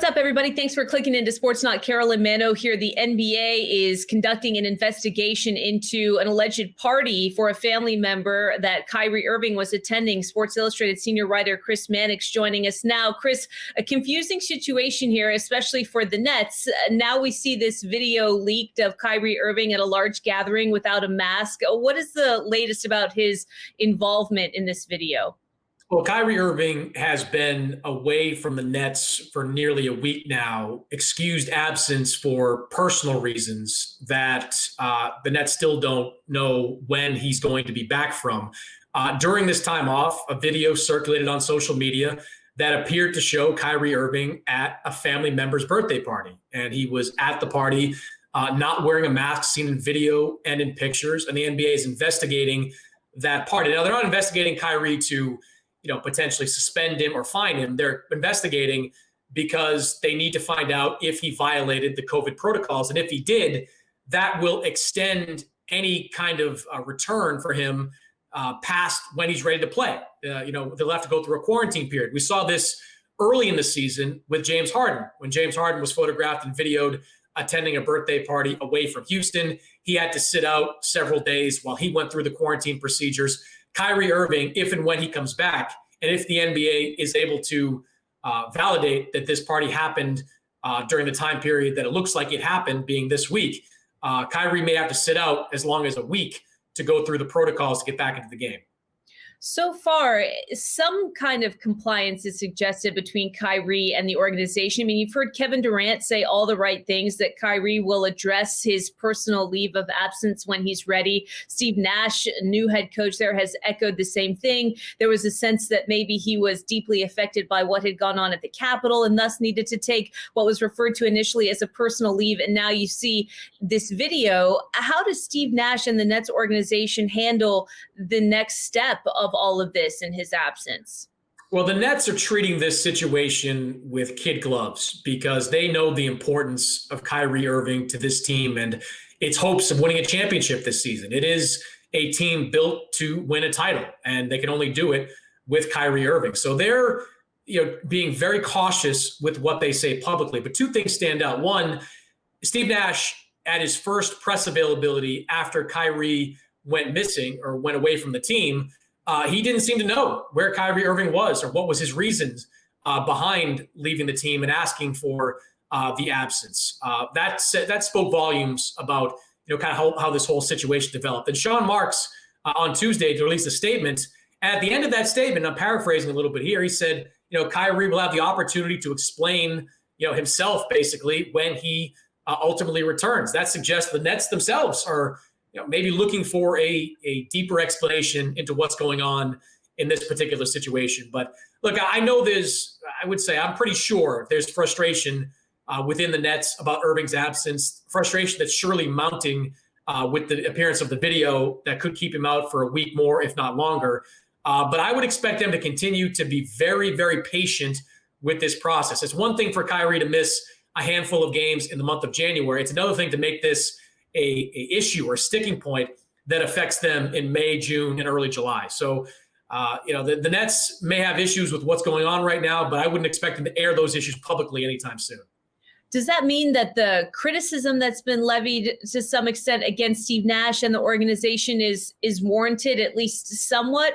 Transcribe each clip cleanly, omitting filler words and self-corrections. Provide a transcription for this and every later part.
What's up, everybody? Thanks for clicking into Sports Not. Carolyn, Manno here. The NBA is conducting an investigation into an alleged party for a family member that Kyrie Irving was attending. Sports Illustrated senior writer Chris Mannix joining us now. Chris, a confusing situation here, especially for the Nets. Now we see this video leaked of Kyrie Irving at a large gathering without a mask. What is the latest about his involvement in this video? Well, Kyrie Irving has been away from the Nets for nearly a week now, excused absence for personal reasons that the Nets still don't know when he's going to be back from. During this time off, a video circulated on social media that appeared to show Kyrie Irving at a family member's birthday party. And he was at the party, not wearing a mask, seen in video and in pictures. And the NBA is investigating that party. Now, they're not investigating Kyrie to potentially suspend him or fine him. They're investigating because they need to find out if he violated the COVID protocols. And if he did, that will extend any kind of return for him past when he's ready to play. They'll have to go through a quarantine period. We saw this early in the season with James Harden. When James Harden was photographed and videoed attending a birthday party away from Houston, he had to sit out several days while he went through the quarantine procedures. Kyrie Irving, if and when he comes back, and if the NBA is able to validate that this party happened during the time period that it looks like it happened, being this week, Kyrie may have to sit out as long as a week to go through the protocols to get back into the game. So far, some kind of compliance is suggested between Kyrie and the organization. I mean, you've heard Kevin Durant say all the right things, that Kyrie will address his personal leave of absence when he's ready. Steve Nash, new head coach there, has echoed the same thing. There was a sense that maybe he was deeply affected by what had gone on at the Capitol and thus needed to take what was referred to initially as a personal leave. And now you see this video. How does Steve Nash and the Nets organization handle the next step of all of this in his absence? Well, the Nets are treating this situation with kid gloves because they know the importance of Kyrie Irving to this team and its hopes of winning a championship this season. It is a team built to win a title, and they can only do it with Kyrie Irving. So they're being very cautious with what they say publicly. But two things stand out. One, Steve Nash, at his first press availability after Kyrie went missing or went away from the team, he didn't seem to know where Kyrie Irving was or what was his reasons behind leaving the team and asking for the absence. That spoke volumes about kind of how this whole situation developed. And Sean Marks on Tuesday released a statement. And at the end of that statement, I'm paraphrasing a little bit here, he said, Kyrie will have the opportunity to explain himself basically when he ultimately returns. That suggests the Nets themselves are maybe looking for a deeper explanation into what's going on in this particular situation. But look, I know I'm pretty sure there's frustration within the Nets about Irving's absence, frustration that's surely mounting with the appearance of the video that could keep him out for a week more, if not longer. But I would expect them to continue to be very, very patient with this process. It's one thing for Kyrie to miss a handful of games in the month of January. It's another thing to make this a issue or sticking point that affects them in May, June, and early July. So, the Nets may have issues with what's going on right now, but I wouldn't expect them to air those issues publicly anytime soon. Does that mean that the criticism that's been levied to some extent against Steve Nash and the organization is warranted, at least somewhat,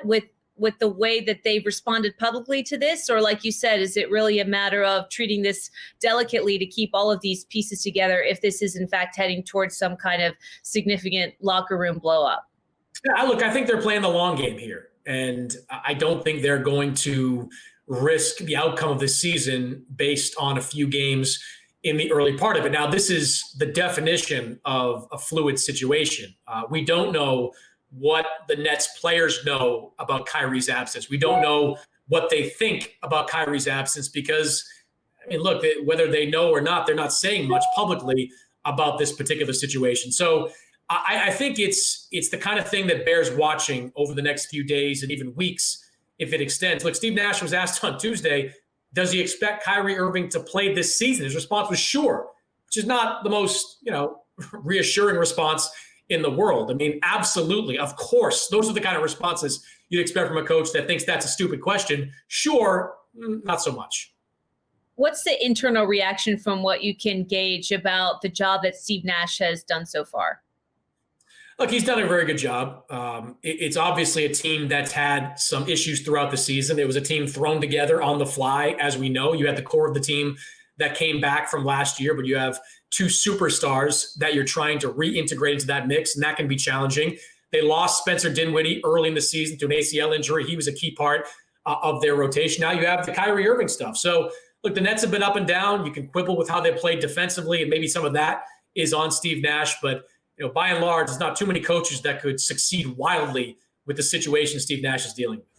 with the way that they've responded publicly to this? Or like you said, is it really a matter of treating this delicately to keep all of these pieces together if this is in fact heading towards some kind of significant locker room blow up? Yeah, look, I think they're playing the long game here. And I don't think they're going to risk the outcome of this season based on a few games in the early part of it. Now, this is the definition of a fluid situation. We don't know what the Nets players know about Kyrie's absence. We don't know what they think about Kyrie's absence because, look, whether they know or not, they're not saying much publicly about this particular situation. So I think it's the kind of thing that bears watching over the next few days and even weeks if it extends. Look, Steve Nash was asked on Tuesday, does he expect Kyrie Irving to play this season? His response was sure, which is not the most, reassuring response in the world. Absolutely. Of course, those are the kind of responses you'd expect from a coach that thinks that's a stupid question. Sure, not so much. What's the internal reaction from what you can gauge about the job that Steve Nash has done so far? Look, he's done a very good job. It's obviously a team that's had some issues throughout the season. It was a team thrown together on the fly, as we know. You had the core of the team that came back from last year, but you have two superstars that you're trying to reintegrate into that mix, and that can be challenging. They lost Spencer Dinwiddie early in the season to an ACL injury. He was a key part of their rotation. Now you have the Kyrie Irving stuff. So, look, the Nets have been up and down. You can quibble with how they played defensively, and maybe some of that is on Steve Nash, but by and large, there's not too many coaches that could succeed wildly with the situation Steve Nash is dealing with.